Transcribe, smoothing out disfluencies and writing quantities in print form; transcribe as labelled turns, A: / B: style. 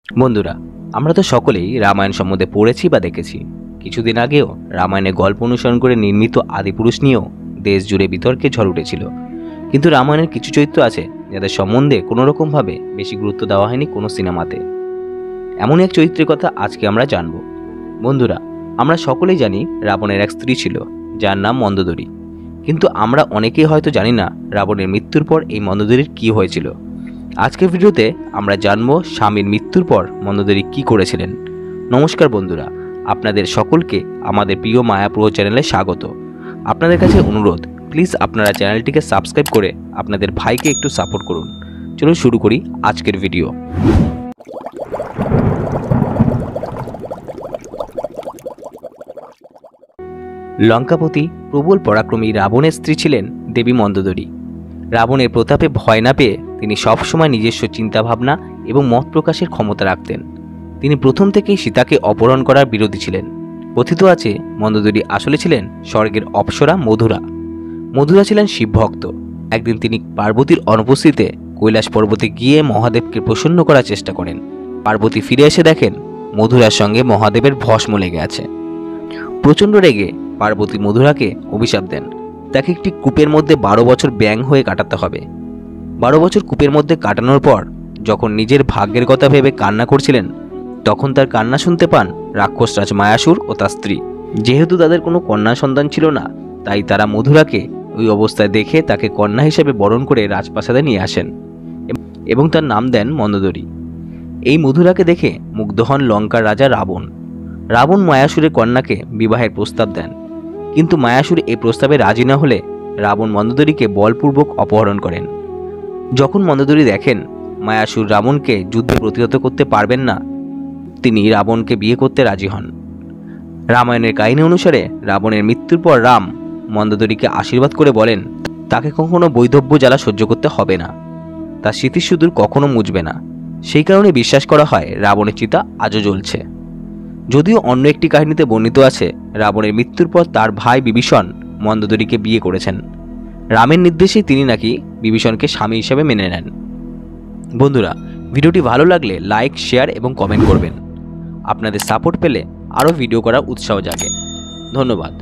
A: বন্ধুরা, আমরা তো সকলেই রামায়ণ সম্বন্ধে পড়েছি বা দেখেছি। কিছুদিন আগেও রামায়ণে গল্প অনুসরণ করে নির্মিত আদিপুরুষ নিয়েও দেশ জুড়ে বিতর্কে ঝড় উঠেছিল। কিন্তু রামায়ণের কিছু চরিত্র আছে যাদের সম্বন্ধে কোনো রকমভাবে বেশি গুরুত্ব দেওয়া হয়নি কোনো সিনেমাতে। এমন এক চরিত্রের কথা আজকে আমরা জানব। বন্ধুরা, আমরা সকলেই জানি রাবণের এক স্ত্রী ছিল যার নাম মন্দোদরী। কিন্তু আমরা অনেকেই হয়তো জানি না রাবণের মৃত্যুর পর এই মন্দোদরীর কী হয়েছিল। আজকের ভিডিওতে আমরা জানবো স্বামীর মৃত্যুর পর মন্দোদরী কী করেছিলেন। নমস্কার বন্ধুরা, আপনাদের সকলকে আমাদের প্রিয় মায়াপুর চ্যানেলে স্বাগত। আপনাদের কাছে অনুরোধ, প্লিজ আপনারা চ্যানেলটিকে সাবস্ক্রাইব করে আপনাদের ভাইকে একটু সাপোর্ট করুন। চলুন শুরু করি আজকের ভিডিও। লঙ্কাপতি প্রবল পরাক্রমী রাবণের স্ত্রী ছিলেন দেবী মন্দোদরী। রাবণের প্রতাপে ভয় না পেয়ে তিনি সবসময় নিজস্ব চিন্তাভাবনা এবং মত প্রকাশের ক্ষমতা রাখতেন। তিনি প্রথম থেকেই সীতাকে অপহরণ করার বিরোধী ছিলেন। কথিত আছে মন্দোদরী আসলে ছিলেন স্বর্গের অপ্সরা মধুরা। মধুরা ছিলেন শিবভক্ত। একদিন তিনি পার্বতীর অনুপস্থিতিতে কৈলাস পর্বতে গিয়ে মহাদেবকে প্রসন্ন করার চেষ্টা করেন। পার্বতী ফিরে এসে দেখেন মধুরার সঙ্গে মহাদেবের ভস্ম লেগে আছে। প্রচণ্ড রেগে পার্বতী মধুরাকে অভিশাপ দেন, তাকে একটি কূপের মধ্যে 12 বছর ব্যাঙ হয়ে কাটাতে হবে। 12 বছর কূপের মধ্যে কাটানোর পর যখন নিজের ভাগ্যের কথা ভেবে কান্না করছিলেন, তখন তার কান্না শুনতে পান রাক্ষসরাজ মায়াসুর ও তার স্ত্রী। যেহেতু তাদের কোনো কন্যা সন্তান ছিল না, তাই তারা মধুরাকে ওই অবস্থায় দেখে তাকে কন্যা হিসেবে বরণ করে রাজপ্রাসাদে নিয়ে আসেন এবং তার নাম দেন মন্দোদরী। এই মধুরাকে দেখে মুগ্ধ হন লঙ্কার রাজা রাবণ। রাবণ মায়াসুরের কন্যাকে বিবাহের প্রস্তাব দেন, কিন্তু মায়াসুর এই প্রস্তাবে রাজি না হলে রাবণ মন্দোদরীকে বলপূর্বক অপহরণ করেন। যখন মন্দোদরী দেখেন মায়াসুর রাবণকে যুদ্ধে প্রতিহত করতে পারবেন না, তিনি রাবণকে বিয়ে করতে রাজি হন। রামায়ণের কাহিনী অনুসারে রাবণের মৃত্যুর পর রাম মন্দোদরীকে আশীর্বাদ করে বলেন তাকে কখনো বৈধব্য জ্বালা সহ্য করতে হবে না, তার স্মৃতিসুদূর কখনো মুছবে না। সেই কারণে বিশ্বাস করা হয় রাবণের চিতা আজও জ্বলছে। যদিও অন্য একটি কাহিনীতে বর্ণিত আছে রাবণের মৃত্যুর পর তার ভাই বিভীষণ মন্দোদরীকে বিয়ে করেছেন। রামের নির্দেশেই তিনি নাকি বিভীষণকে স্বামী হিসেবে মেনে নেন। বন্ধুরা, ভিডিওটি ভালো লাগলে লাইক, শেয়ার এবং কমেন্ট করবেন। আপনাদের সাপোর্ট পেলে আরও ভিডিও করার উৎসাহ জাগে। ধন্যবাদ।